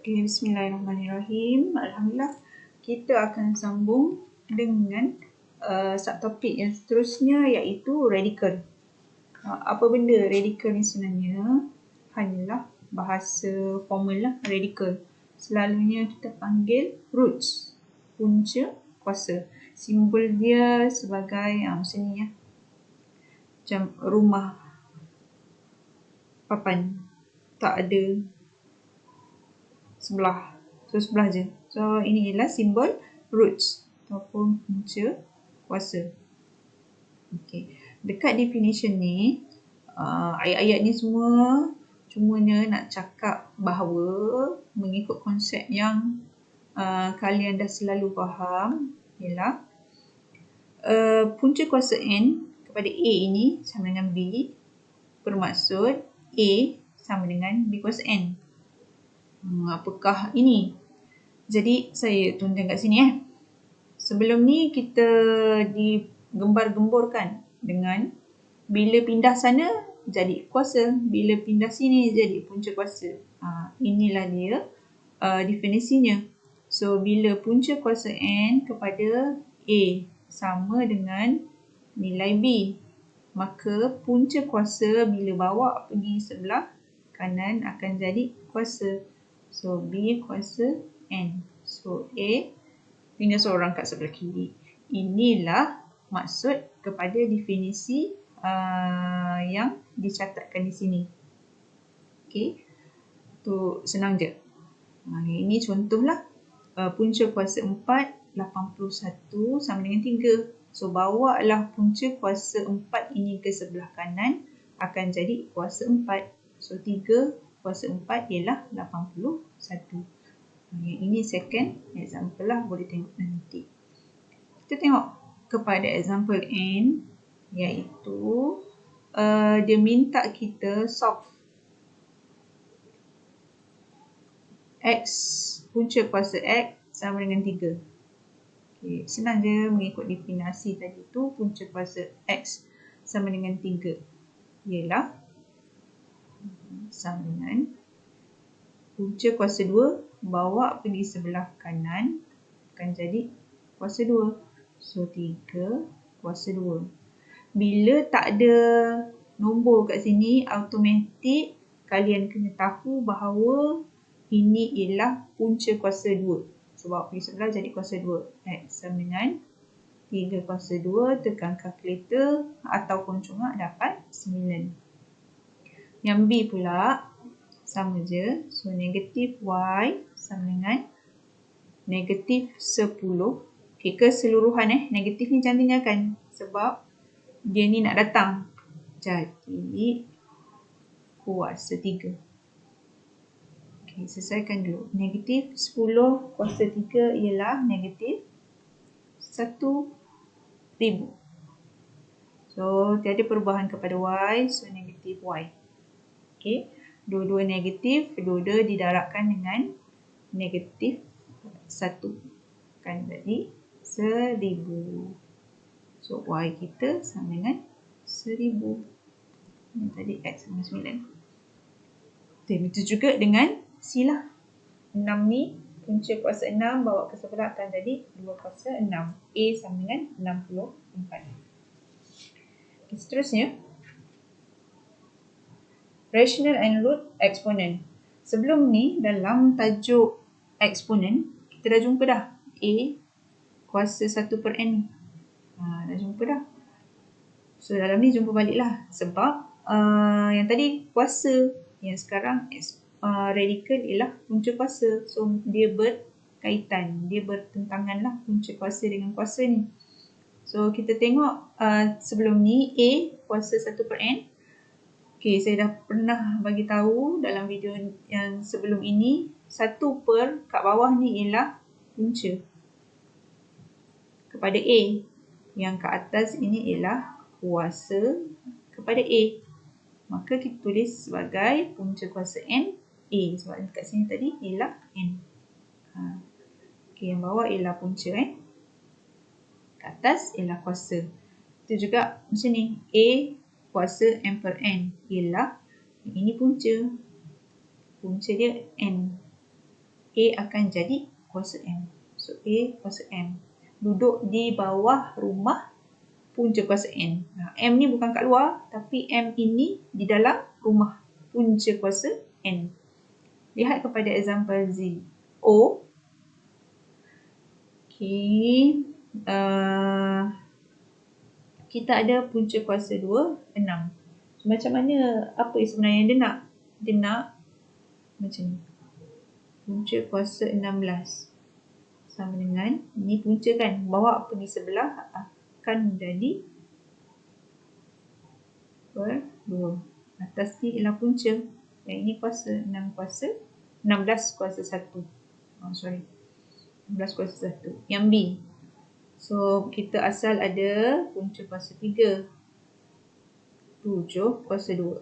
Okay, bismillahirrahmanirrahim. Alhamdulillah, kita akan sambung dengan subtopik yang seterusnya iaitu radikal. Apa benda radikal ni sebenarnya? Hanyalah bahasa formal lah, radikal. Selalunya kita panggil roots, punca kuasa. Simbol dia sebagai macam ni ya. Macam rumah papan. Tak ada sebelah. So, sebelah je. So, ini ialah simbol roots ataupun punca kuasa. Okay. Dekat definition ni, ayat-ayat ni semua cumanya nak cakap bahawa mengikut konsep yang kalian dah selalu faham ialah punca kuasa N kepada A ini sama dengan B, bermaksud A sama dengan B kuasa N. Apakah ini? Jadi saya tuliskan kat sini Sebelum ni kita digembar-gemborkan dengan bila pindah sana jadi kuasa, bila pindah sini jadi punca kuasa. Inilah dia definisinya. So bila punca kuasa N kepada A sama dengan nilai B, maka punca kuasa bila bawa pergi sebelah kanan akan jadi kuasa. So, B kuasa N. So, A tinggal seorang kat sebelah kiri. Inilah maksud kepada definisi yang dicatatkan di sini. Okay. Tu senang je. Ini contohlah. Punca kuasa 4, 81 sama dengan 3. So, bawalah punca kuasa 4 ini ke sebelah kanan akan jadi kuasa 4. So, 3 kuasa 4 ialah 81. Yang ini second example lah, boleh tengok nanti. Kita tengok kepada example N, iaitu dia minta kita solve X, punca kuasa X sama dengan 3. Okay, senang je mengikut definisi tadi tu. Punca kuasa X sama dengan 3 ialah sama dengan punca kuasa 2 bawa pergi sebelah kanan akan jadi kuasa 2. So 3 kuasa 2. Bila tak ada nombor kat sini, automatik kalian kena tahu bahawa ini ialah punca kuasa 2. So bawa pergi sebelah jadi kuasa 2. X sama dengan 3 kuasa 2, tekan kalkulator ataupun cuma dapat 9. Yang B pula sama je. So, negatif Y sama dengan negatif 10. Okay, keseluruhan negatif ni jangan tinggalkan. Sebab dia ni nak datang. Jadi, kuasa 3. Okay, selesaikan dulu. Negatif 10 kuasa 3 ialah negatif 1000. So, tiada perubahan kepada Y. So, negatif Y. Okay. Dua-dua negatif, dua-dua didarabkan dengan negatif 1. Kan jadi 1000. So, Y kita sama dengan 1000. Yang tadi X sama 9. Begitu juga dengan C lah. 6 ni, punca kuasa 6 bawa ke sebelah akan jadi 2 kuasa 6. A sama dengan 64. Okay, seterusnya. Rational and root exponent. Sebelum ni, dalam tajuk exponent, kita dah jumpa dah. A kuasa 1 per N. Dah jumpa dah. So, dalam ni jumpa balik lah. Sebab yang tadi kuasa, yang sekarang radikal ialah punca kuasa. So, dia berkaitan. Dia bertentangan lah punca kuasa dengan kuasa ni. So, kita tengok sebelum ni A kuasa 1 per N. Okay, saya dah pernah bagi tahu dalam video yang sebelum ini, 1 per kat bawah ni ialah punca kepada A. Yang kat atas ini ialah kuasa kepada A. Maka kita tulis sebagai punca kuasa N, A. Sebab kat sini tadi ialah N. Okay, yang bawah ialah punca kat atas ialah kuasa. Itu juga macam ni. A kuasa M per N ialah ini punca. Punca dia N. A akan jadi kuasa M. So, A kuasa M. Duduk di bawah rumah punca kuasa N. M ni bukan kat luar, tapi M ini di dalam rumah punca kuasa N. Lihat kepada example Z. O. Okay. Kita ada punca kuasa 2, 6. So, macam mana, apa sebenarnya yang dia nak? Dia nak macam ni. Punca kuasa 16. Sama dengan, ni punca kan, bawah apa di sebelah akan menjadi per 2. Atas ni ialah punca. Yang ini kuasa 16 kuasa 1. 16 kuasa 1. Yang B. So, kita asal ada punca kuasa 3. 7 kuasa 2.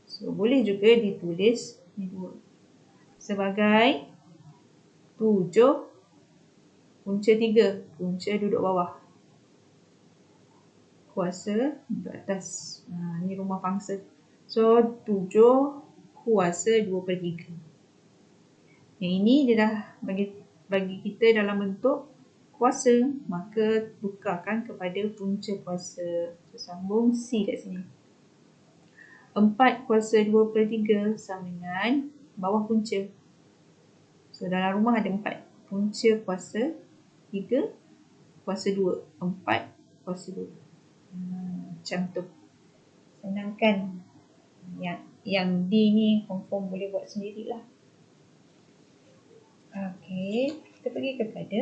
So, boleh juga ditulis ni 2. Sebagai 7 punca 3. Punca duduk bawah. Kuasa duduk atas. Ni rumah pangsa. So, 7 kuasa 2/3. Yang ini dia dah bagi kita dalam bentuk kuasa. Maka tukarkan kepada punca kuasa. So, sambung C kat sini. 4 kuasa 2/3 sama dengan bawah punca. So, dalam rumah ada 4. Punca kuasa 3 kuasa 2. 4 kuasa 2. Macam tu. Senang kan? Yang D ni confirm boleh buat sendirilah. Okey, kita pergi kepada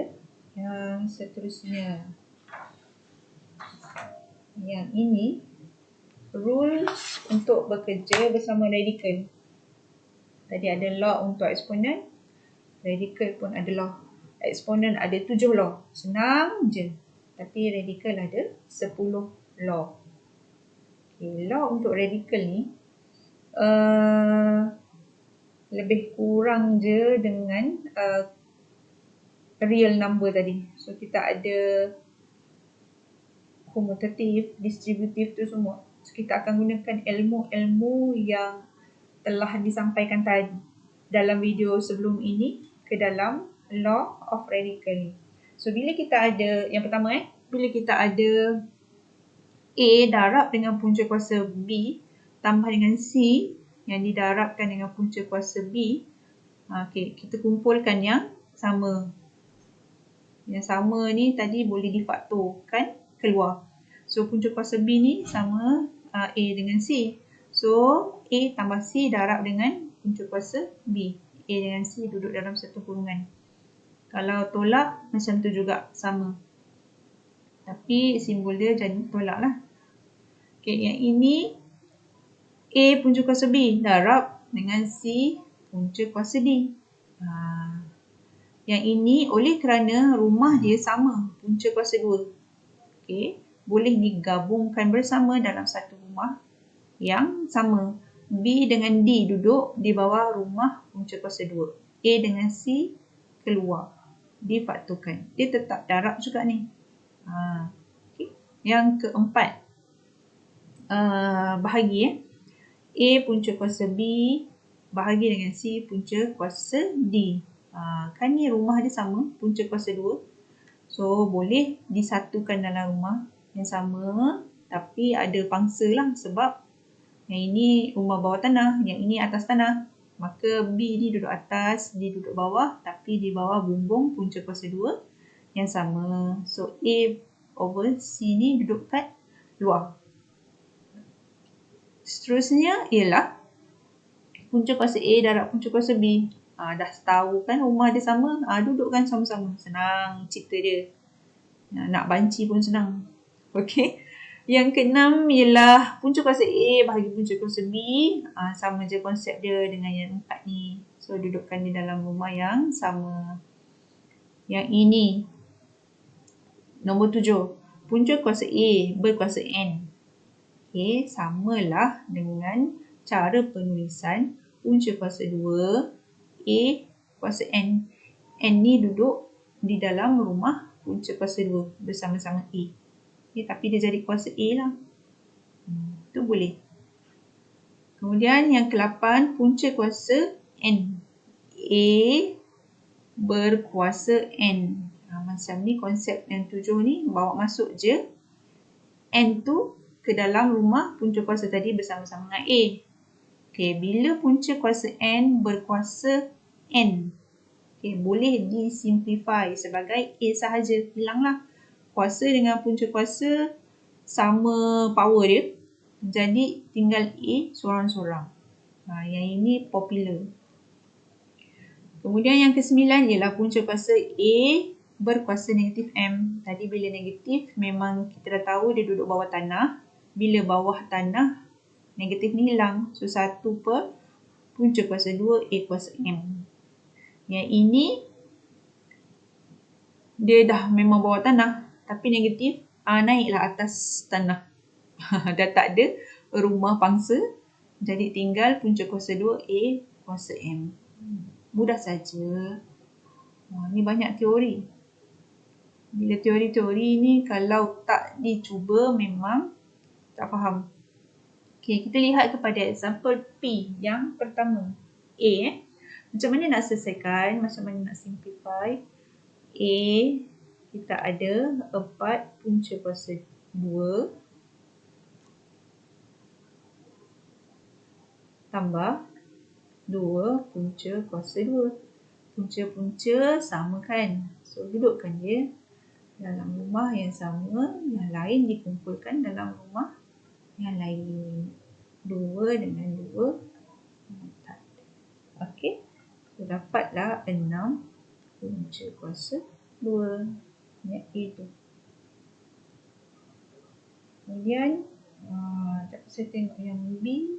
yang seterusnya. Yang ini rules untuk bekerja bersama radikal. Tadi ada law untuk eksponen, radikal pun ada law. Eksponen ada 7 law. Senang je. Tapi radikal ada 10 law. Okay, law untuk radikal ni lebih kurang je dengan real number tadi. So, kita ada komutatif, distributif tu semua. So, kita akan gunakan ilmu-ilmu yang telah disampaikan tadi dalam video sebelum ini ke dalam law of radical. So, bila kita ada, yang pertama bila kita ada A darab dengan punca kuasa B tambah dengan C yang didarabkan dengan punca kuasa B, okay, kita kumpulkan yang sama. Yang sama ni tadi boleh difaktorkan keluar. So, punca kuasa B ni sama A dengan C. So, A tambah C darab dengan punca kuasa B. A dengan C duduk dalam satu kurungan. Kalau tolak, macam tu juga, sama. Tapi simbol dia jadi tolak lah. Okay, yang ini A punca kuasa B darab dengan C punca kuasa D. Yang ini oleh kerana rumah dia sama, punca kuasa 2. Okay, boleh digabungkan bersama dalam satu rumah yang sama. B dengan D duduk di bawah rumah punca kuasa 2. A dengan C keluar. Difaktorkan. Dia tetap darab juga ni. Okay. Yang keempat. Bahagi. A punca kuasa B bahagi dengan C punca kuasa D. Kan ni rumah dia sama, punca kuasa 2. So, boleh disatukan dalam rumah yang sama. Tapi ada pangsa lah sebab yang ini rumah bawah tanah, yang ini atas tanah. Maka B ni duduk atas, D duduk bawah. Tapi di bawah bumbung punca kuasa 2 yang sama. So, A over C ni duduk kat luar. Seterusnya ialah punca kuasa A darab punca kuasa B. Dah tahu kan rumah dia sama, dudukkan sama-sama. Senang cerita dia. Nak banci pun senang. Okey. Yang keenam ialah punca kuasa A bahagi punca kuasa B. Sama je konsep dia dengan yang 4 ni. So, dudukkan dia dalam rumah yang sama. Yang ini. Nombor 7. Punca kuasa A berkuasa N. Okay, samalah dengan cara penulisan punca kuasa 2 A kuasa N. N ni duduk di dalam rumah punca kuasa 2 bersama-sama A. Okay, tapi dia jadi kuasa A lah. Itu boleh. Kemudian yang ke-8 punca kuasa N. A berkuasa N. Macam ni konsep yang 7 ni, bawa masuk je N tu ke dalam rumah punca kuasa tadi bersama-sama dengan A. Okay, bila punca kuasa N berkuasa N, okay, boleh disimplify sebagai A sahaja. Hilanglah kuasa dengan punca kuasa sama power dia. Jadi tinggal A seorang-seorang. Yang ini popular. Kemudian yang ke-9 ialah punca kuasa A berkuasa negatif M. Tadi bila negatif memang kita dah tahu dia duduk bawah tanah. Bila bawah tanah negatif ni hilang. So 1 per punca kuasa 2 A kuasa M. Yang ini dia dah memang bawah tanah. Tapi negatif naiklah atas tanah. Dah tak ada rumah pangsa. Jadi tinggal punca kuasa 2 A kuasa M. Mudah saja. Ni banyak teori. Bila teori-teori ni kalau tak dicuba memang tak faham. Okay, kita lihat kepada example P yang pertama. A. Macam mana nak selesaikan? Macam mana nak simplify? A, kita ada 4 punca kuasa 2 tambah 2 punca kuasa 2. Punca-punca sama kan? So, dudukkan dia dalam rumah yang sama. Yang lain dikumpulkan dalam rumah yang lain. 2 dengan 2. Okey. So, dapatlah 6 punca kuasa 2. Yang A tu. Kemudian, saya tengok yang B.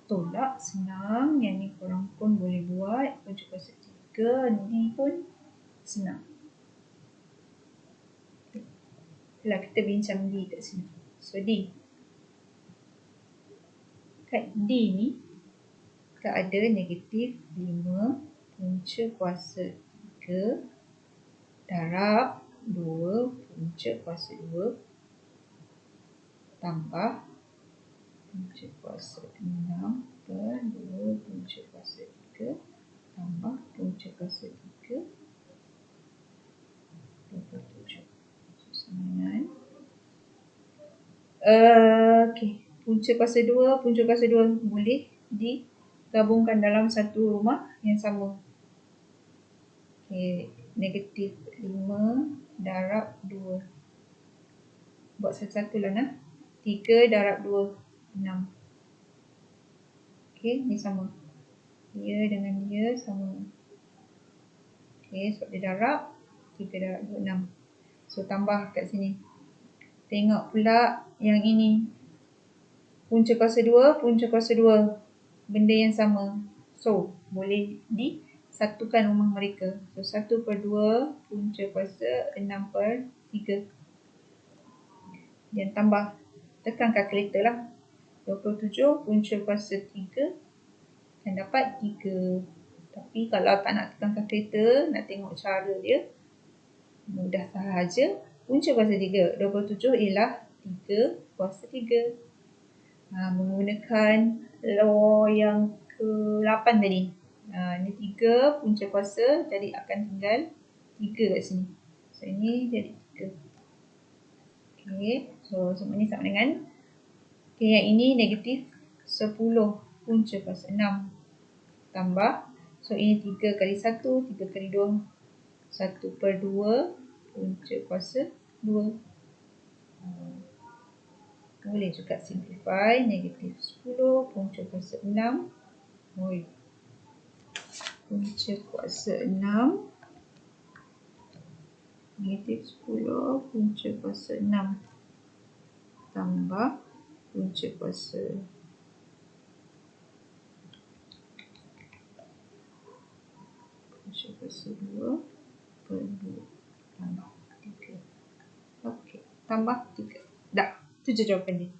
Tolak, senang. Yang ni korang pun boleh buat. Punca kuasa 3. D pun senang. Itulah kita bincang D kat sini. So, D. Kat D ni, kita ada negatif 5 punca kuasa 3 darab 2 punca kuasa 2 tambah punca kuasa 6 per 2 punca kuasa 3 tambah punca kuasa 3 27. Sama dengan okey, punca kuasa 2 boleh digabungkan dalam satu rumah yang sama. Okey, negatif 5 darab 2. Buat satu-satu lah nah. 3 darab 2, 6. Okey, ni sama. Dia dengan dia sama. Okey, sebab dia darab. 3 darab 2, 6. So, tambah kat sini. Tengok pula yang ini. Punca kuasa 2, punca kuasa 2. Benda yang sama. So, boleh disatukan rumah mereka. So, 1 per 2 punca kuasa 6 per 3. Dan tambah. Tekan kalkulator lah. 27 punca kuasa 3 dan dapat 3. Tapi kalau tak nak tekan kalkulator, nak tengok cara dia, mudah sahaja. Punca kuasa 3. 27 ialah 3 kuasa 3. Menggunakan law yang ke-8 tadi. Ini 3 punca kuasa, jadi akan tinggal 3 kat sini. So, ini jadi 3. Okey, so semua ni sama dengan. Okey, yang ini negatif 10 punca kuasa 6 tambah. So, ini 3 kali 1, 3 kali 2. 1 per 2 punca kuasa 2. Boleh juga simplify. Negatif 10 punca kuasa 6. Punca kuasa 6. Negatif 10 punca kuasa 6 tambah punca kuasa 2 per 2 tambah 3. Okey, tambah 3. Dah, itu je jawapan dia.